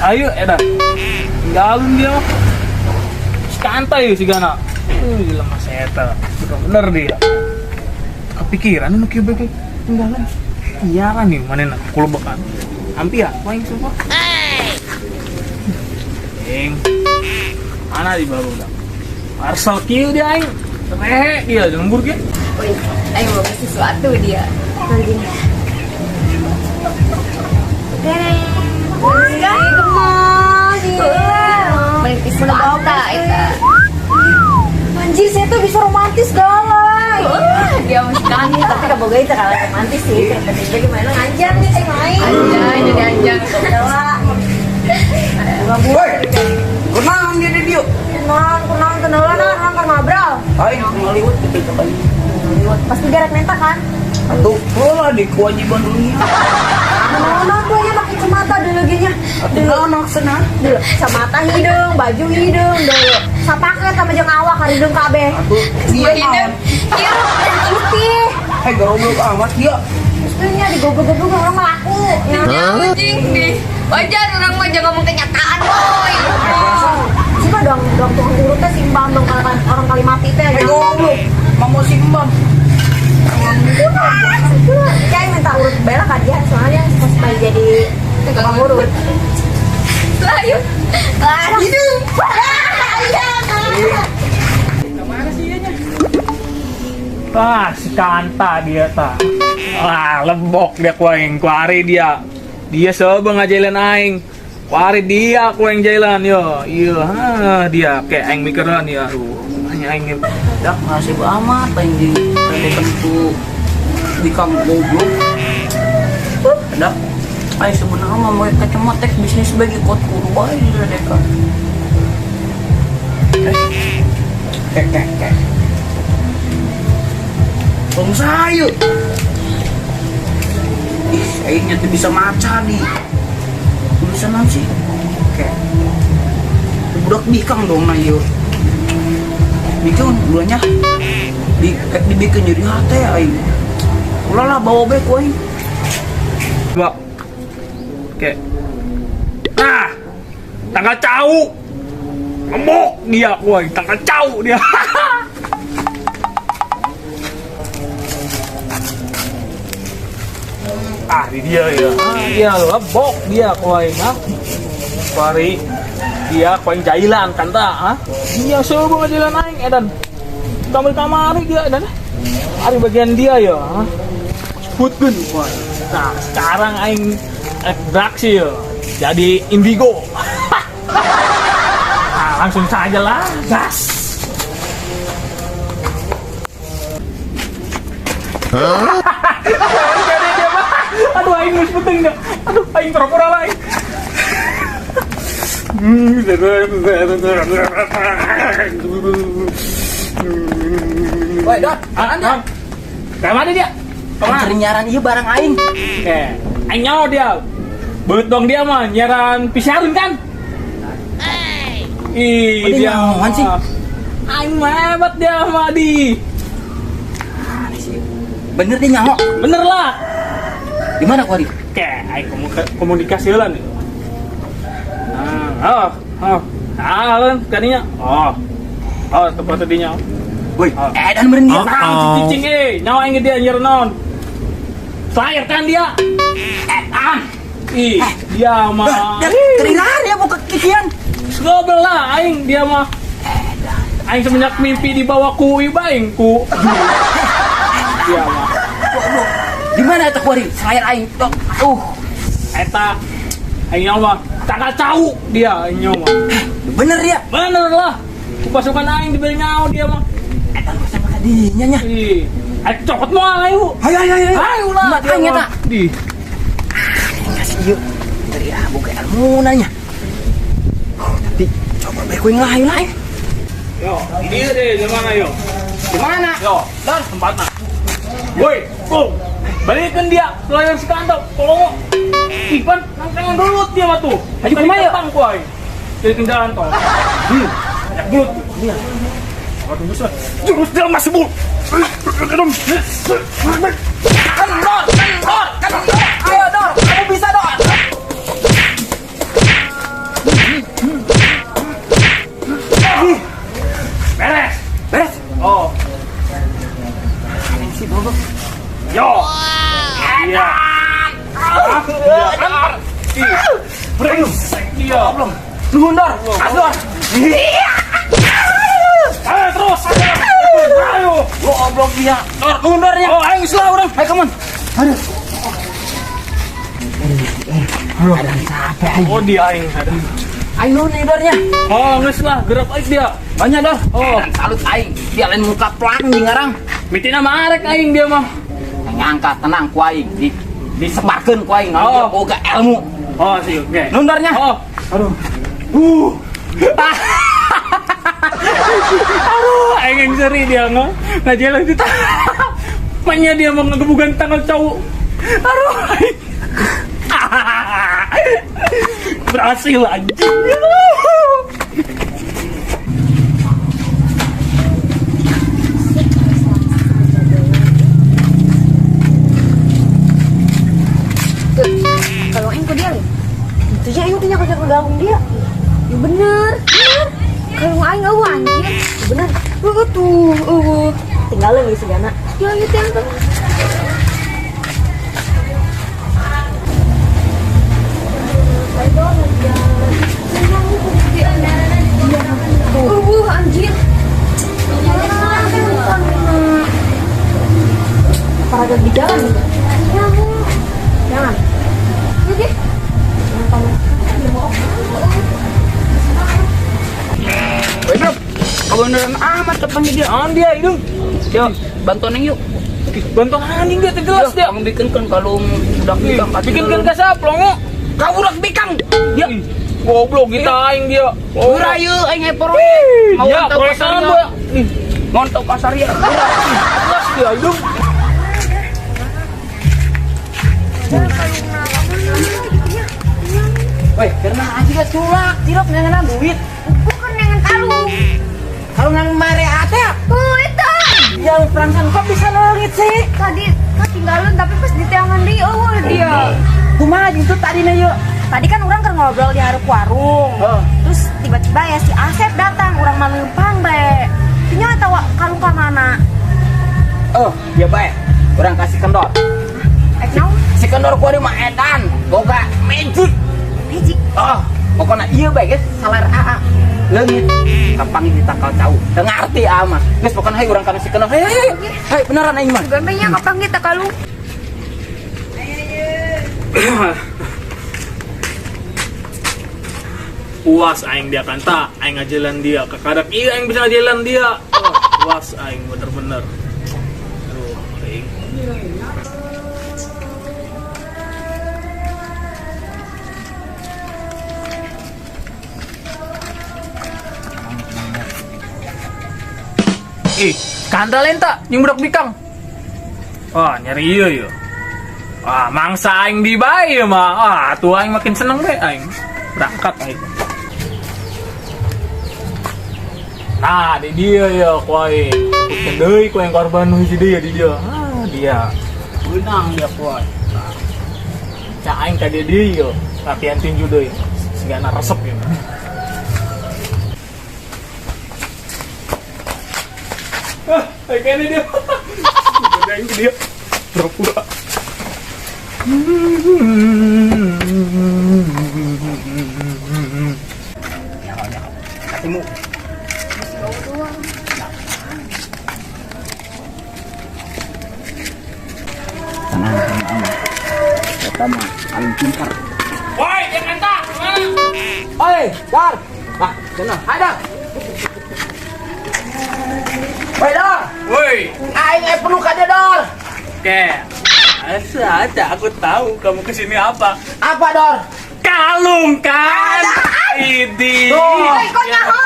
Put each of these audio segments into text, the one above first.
Saya edan. Tinggalin dia. Santai si Gana. Gila mas eta. Bener dia. Kepikiran nu kieu bae tinggalan. Iya kan nih manena kulebekan. Hampir ya, main sumpah. Eng. Mana di baru dah. Parcel kieu dia aing. Rehe dia lembur ge. Woi, ayo mau kasih sesuatu dia. Nanti. Merintis mata eta. Anjir, saya tuh bisa romantis galak. Dia masih kangen tapi kaboga itu kalau romantis sih. Tiba-tiba gimana ngajar nih ceng main. Anjay, jadi anjang. Woi, kenang dia di dia. Kenang kenalan orang kan ngobrol. Aing ngaliwat gitu coba. Pasti garek menta kan? Atuh, pola di kewajiban dunia. Mana tuh ya pakai kacamata dulu gini. Atuh anak senang. Dulu kacamata hidung, baju hidung dulu. Sapaket sama jeung awak ka hidung kabeh. Atuh, dia Hidung. Iya, putih. goblok amat dia. Istrinya digoblok-goblok orang laku. Ya. Anjing nih. Wajar orang mah jangan ngomong kenyataan, boy. Coba dong tukang urutnya simbang dong orang kali mati teh. Goblok, mau simbang. Kayak minta urut bela kan dia soalnya supaya jadi tukang urut. Lah, yuk. Lah, Hidung. Ah, si Kanta dia ta. Ah, lembok dia kuaing kuari dia. Dia sebeng ngajalan aing. Kuari dia kuaing jalan yo. Iya, dia kayak aing mikiran ya. Aduh, aing Dak masih amat aing di tentu di kampung goblok. Dak aing sebenarnya mau kacamata bisnis bagi kot kurba di Redeka. Bang saya. Ih, aingnya tuh bisa maca nih. Tulisan sih. Oke. Budak bikang dong na yuk. Bikang dulunya. Dibikin jadi hati aing. Ulah lah bawa baik aing. Mbak. Oke. Ah, tanggal cau. Lembok dia kuaing, tanggal cau dia. Ah, di dia ya. Dia lebok dia kuaing, ha. Kuari dia kuaing jailan kan ta, ha. Dia sebelum jailan aing edan. Kamari dia edan. Ari bagian dia ya, ha. Sebutkeun kuaing. Nah, sekarang aing beraksi ya. Jadi indigo. Nah, langsung saja lah, gas. Aduh, aing geus penting dah. Aduh, aing pura-pura lain. Woi, Dot, mana? Kayak mana dia? Anjir nyaran ieu barang aing. Aing nyawa dia. Beut dong dia mah nyaran pisarun kan? Ih, Oh, dia nyawan sih. Aing mah hebat dia mah di. Bener dia nyaho. Bener lah. Di mana kuari? Kayak aing komunikasi lah nih. Nah, kan kaninya. Tempat tadinya. Woi, dan meureun dia. Cicing nyawa aing dia nyer naon. Flyer kan dia. Dia mah. Keringan ya buka kikian. Goblok lah aing dia mah. Aing semenjak mimpi dibawa ku ieu baing ku. Dia mah. Di mana eta kuari? Flyer aing. Eta aing nyawa tanggal cau dia aing nyawa. Bener dia. Bener lah. Ku pasukan aing dibeli nyawa dia mah. Eta lu sama kadinya nya. Ih, aing cokot moal ayo. Hayo. Ayo lah. Makanya tak. Di. Kasih yuk. Dari buka ilmu nanya. Tapi coba baik yang lain. Yo, ini deh di mana yo? Di mana? Yo, dan tempatnya. Woi, balikin dia layar si kantong. Tolong. Ipan, nangkang dulu dia mah tuh. Ayo kumaha yo? Tang kuai. Jadi kendaraan tol. Banyak dulu. Iya. Waduh, besar. Jurus dia masih bul. Kendor. Ayo Dor, kamu bisa Dor. sih bro. Yo. Iya. Iya kan? Ih, brengsek dia. Belum. Nuhun Dor. Kas Dor. Ayo terus. Ayo. Lo oblong dia. Dor, nuhun Dornya. Oh, ayo selah orang. Ayo come on. Aduh. Ada siapa aing? Oh, dia aing ada. Aing nuhun nih Dornya. Oh, geus lah, gerak aing dia. Banyak Dor. Oh. Salut aing. Dia lain muka pelang di ngarang. Mitina mah arek aing dia mah. Nyangka tenang ku aing. Disebarkeun ku aing. Oh. Boga ilmu. Oh, sih, oke. Nuhun Dornya. Oh. Aduh. Aduh, aing yang seri dia ngajalan kita. Maknya dia mau ngegebukan tangan cowok. Aduh, aing. Berhasil anjing. Kalau aing kok dia nih. Itu aja aing tanya kerja gabung dia. Ya bener. Kalau aing anjir. Ya bener. Tuh. Tinggalin nih segana. Ya itu yang tuh. Anjir. Para di jalan gitu. Jangan. Oke. Woi bro. Kebenaran amat depannya dia. Dia hidung. Yuk, bantuan yuk. Bantuan anjing dia tegas dia. Kamu bikinkan kalau udah bikang. Bikinkan ke saplong. Kau udah bikang. Ya. Goblok kita aing dia. Urayu aing epor. Mau Ya, tahu perasaan pasar gua. ya. Mau tahu pasar ya. Tegas dia hidung. Woi, karena aja gak culak, cilok nyangan duit. Bukan yang kalung. Kalau nang mare ate, Oh, itu. yang perasaan kok bisa nangit sih? Tadi ketinggalan tapi pas di tangan dia, dia. Kumaha itu tadi na yuk. Tadi kan orang kan ngobrol di hareup warung. Oh. Terus tiba-tiba ya si Asep datang, orang manumpang be. Nya tahu kalung ka mana? Oh, ya baik. Orang kasih kendor. Naon? Si kendor gua di mah edan, boga magic. Magic. Oh, pokoknya iya baik guys, salar AA. Leungit, kapan kita kau tahu. Teu ngarti ama. Geus pokoknya hai urang kana si kendor. Hai, beneran aing mah. Gambenya kapan kita kalung? Puas aing dia kanta, aing ngajalan dia. Kakadak iya aing bisa ngajalan dia. Oh, puas aing bener-bener. Aduh, aing. Kanta lenta yang budak bikang. Wah, nyari iya ya. Wah, mangsa aing di bae mah. Ah, tuh aing makin seneng deh aing. Berangkat aing. Nah, di dia ya kuai. Ikutkan deui ku yang korban hiji dia di dia. Ah, dia. Beunang dia kuai. Nah. Cak aing ka dia latihan tinju deui. Sigana resep ya. Kayaknya dia. Bedain ke dia. Pura-pura. Katimu. Tenang, tenang. Kita mah paling pintar. Woi, dia kanta. Mana? Oi, Dar. Nah, sana. Hai, Dar. Woi, Dar. Woi. Aing perlu ka dia, Dar. Oke. Asa aja aku tahu kamu kesini apa. Apa, Dar? Kalung kan. Idi. Tuh. Kok nyaho?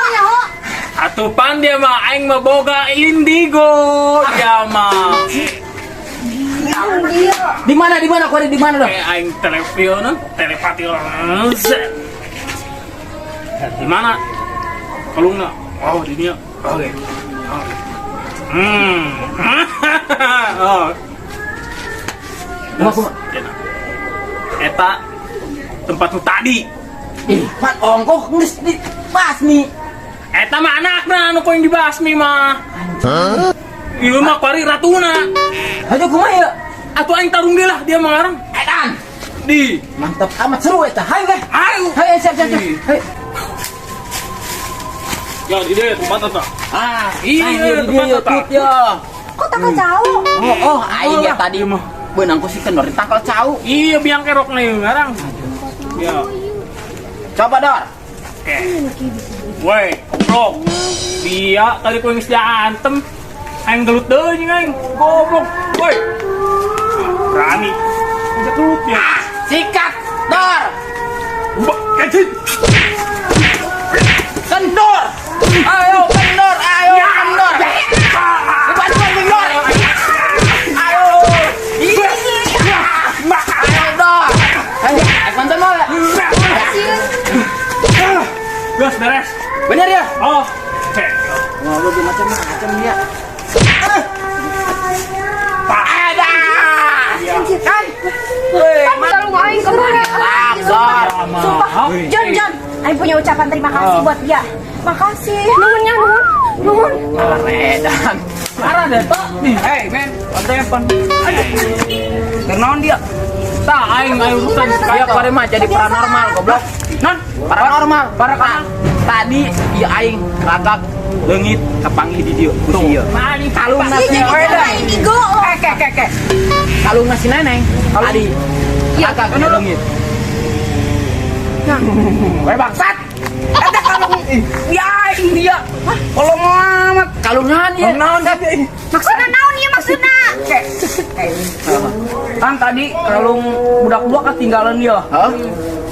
Atupan dia mah aing mah boga indigo dia mah. Di mana kau di mana, Dar? Kayak aing telepati orang. Di mana? Kalungna. Oh, di dia. Oke. Oh. Kumaha? Eta tempatmu tadi. Ih, Pat ongkoh geus dibasmi. Eta mah anakna anu koing dibasmi mah. Ieu mah pari ratuna. Ayo kumaha ya? Atuh aing tarung dia lah dia mengarang. Edan. Di. Mantap amat seru eta. Hayu weh. Ayo. Hayu siap. Hayu. Ya di dia tempat eta. Ah, Iya, dia tempat ya eta. tut ya. Kok tak jauh? Oh, aing ya tadi mah beunang ku si kendor ditangkal cau. Iya biang kerok nih ngarang. Ya. Coba Dor. Woi, bro. Dia tadi ku geus diantem. Aing gelut deui nih aing. Goblok. Woi. Berani. Udah gelut ya. Sikat, Dor. Kecil. Kendor. Ayo kendor, ayo kendor. Dibantuan kendor. Ayo. Ayo Dor. Ayo, bantuan mau ya? Gas beres. Bener ya? Oh. Wah, lu macam-macam dia. Ada. Kan? Weh, Kalau aing kemana? Dor. Sumpah, Jon, aing punya ucapan terima kasih buat dia. Makasih. Nuhun ya, nuhun. Redan. Parah deh, Pak. Nih, hey, men. Telepon. Kenaon dia? Tah aing urusan Kayak pada mah jadi paranormal goblok. non Paranormal. Para tadi ya aing ragak leungit kapanggih di dieu ku si ieu. Mani Kalungna Iya, si jadi kita ini go. Ke. Kalungna si Neneng. Tadi ragak di leungit. Weh bangsat. Ada kalung. Ya aing dia. Kalau amat kalungan ya. Naon dia? Maksudnya naon ieu maksudna? Kan tadi kalung budak-budak ketinggalan dia. Hah?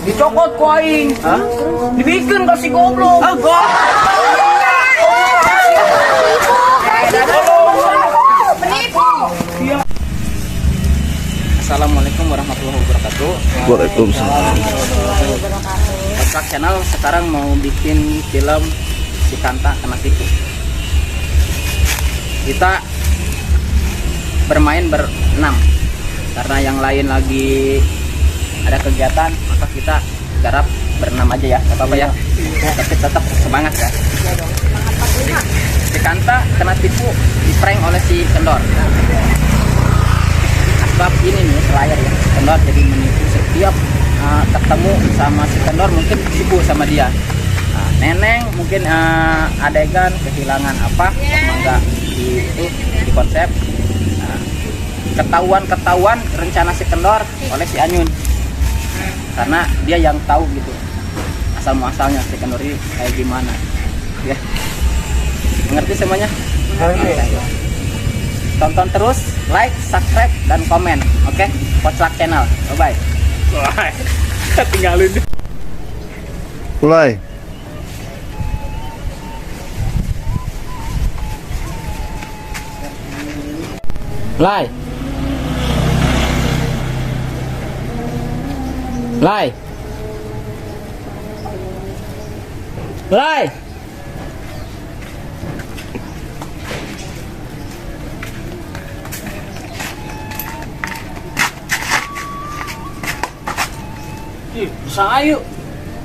Dicokot ku aing. Hah? Dibikin ka si goblok. Ah, goblok. Penipu. Assalamualaikum warahmatullahi wabarakatuh. Waalaikumsalam. Kotak Channel sekarang mau bikin film Si Kanta Kena Tipu. Kita bermain berenam karena yang lain lagi ada kegiatan, maka kita garap berenam aja ya, nggak apa-apa ya. Tapi tetap semangat ya. Si Kanta kena tipu, di prank oleh si Kendor. Sebab ini nih layar ya, Kendor jadi menipu setiap ketemu sama si Kendor mungkin tipu sama dia. Nah, Neneng mungkin adegan kehilangan apa, enggak di konsep. Nah, ketahuan rencana si Kendor oleh si Anyun, karena dia yang tahu gitu asal muasalnya si Kendor ini kayak gimana ya. Mengerti semuanya? Oke. Tonton terus, like, subscribe, dan komen. Oke? Koclak Channel. Bye-bye. Wah, tinggalin. Mulai. Lai. Lai. Lai. Ih, bisa ayo.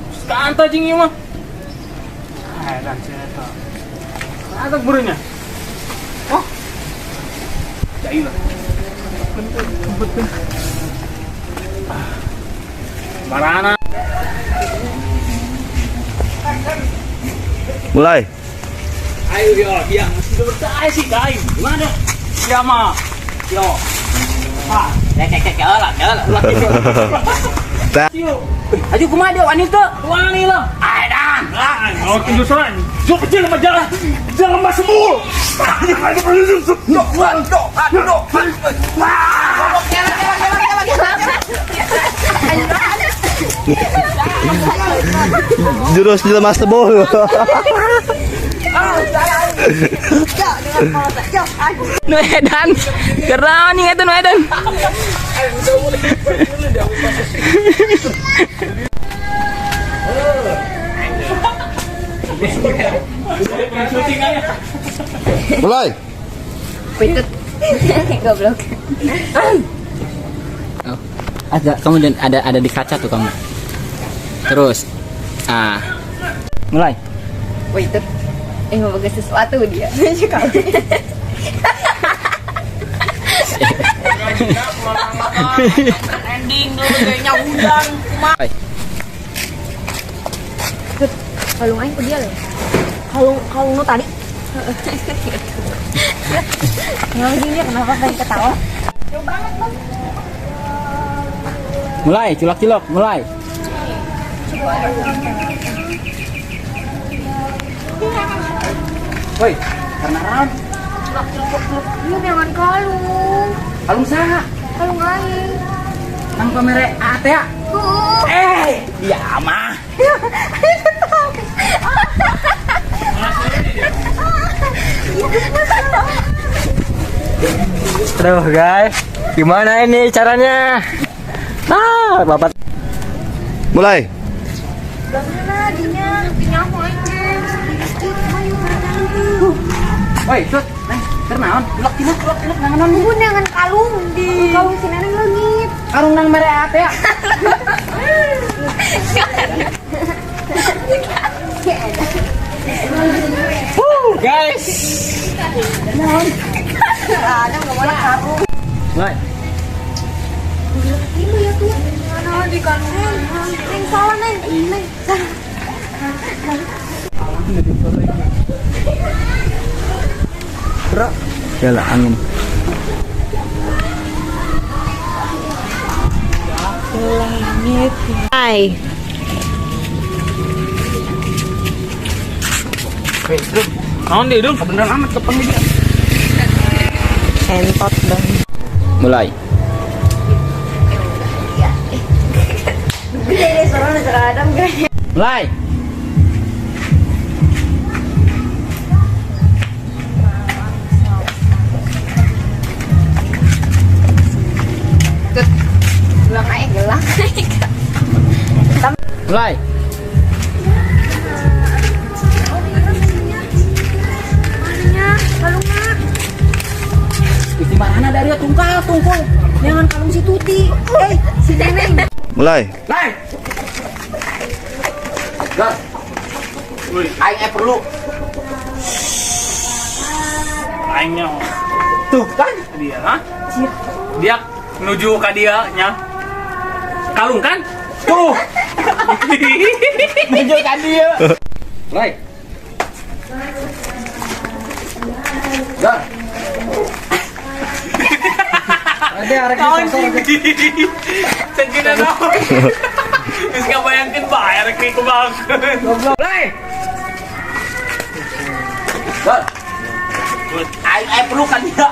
Sekanta jing ieu mah. Ah, dan cerita. Ada burungnya. Oh. Jai lah. Marana. Mulai. Ayo yo, dia sudah bertanya sih, guys. Gimana? Dia mah. Yo. Ah, kalah. Yo. Ayo kumaha dia wanita? Wani lah. Aidan. Oh, tunjusan. Jok kecil majalah. Jangan mas semul. Jurus jelema tebul. Nu Edan. Keren nih itu nu Edan. Mulai. Pitut. Goblok. Ada kamu dan ada di kaca tuh kamu. Terus mulai. Pitut. Mau bagus sesuatu dia. Ending dulu kayaknya hujan. Kalung aing ke dia loh. Kalung lu tadi. Kenapa sih dia kenapa pengen ketawa? Mulai, cilok-cilok, mulai. Woi, karena naon? Dia jangan kalung. Kalung saha? Kalung aing. Nang kamera ate ya? Dia mah. Aduh guys, gimana ini caranya? Bapak. Mulai. Mana dinya? Dinya aku aing. Woi, tut, neng, kernaon? Tilok nanganon. Bubun dengan kalung di. Kalung si neneng leungit. Karung nang mere ate ya? Guys. Ada enggak boleh kalung. Mulai. Ini ya tuh. Mana di kalung? Neng salah neng. Neng salah. Yalah angin. Hai. Naon dia dong? Beneran amat kepengen dia. Entot bang. Mulai. Gede suara Adam guys. Mulai. Gelang aing gelang. Mulai. Kalungnya. Di mana dari tungkul. Jangan kalung si Tuti. Si Neneng. Mulai. Lai. Dah. Aing perlu. Aingnya. Tuh kan? Dia, ha? Dia menuju ke dia nya. Kalung kan? Tuh. Menuju kan dia. Lai. Dah. Ada arek pasar. Segini naon. Geus kabayangkeun bae arek ni kubang. Lai. Dah. Aing perlu kan dia.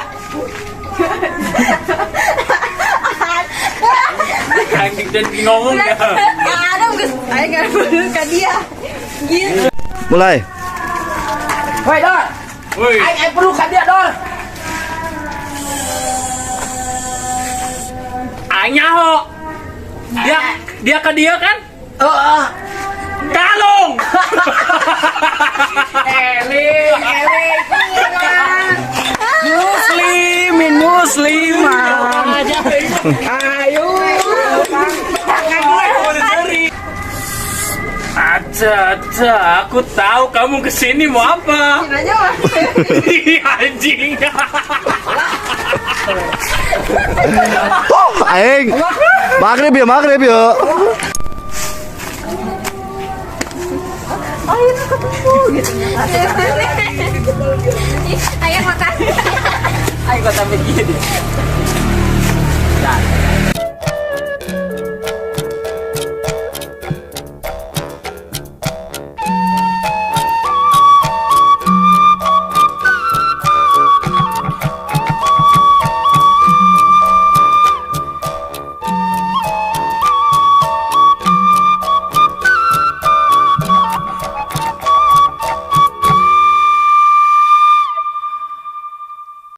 Anjing dan ngomong dah. Adam guys. Aing enggak bener ka dia. Gitu. Mulai. Woi, Dor. Woi. Aing perlu kan dia, Dor. Nyaho. Dia ke dia kan? Kalung. Eling. Musliman. Ayo. Aca, aku tahu kamu kesini mau apa? Anjing. Aing. Maghrib ya. Ayo makan. Ayo kata begini.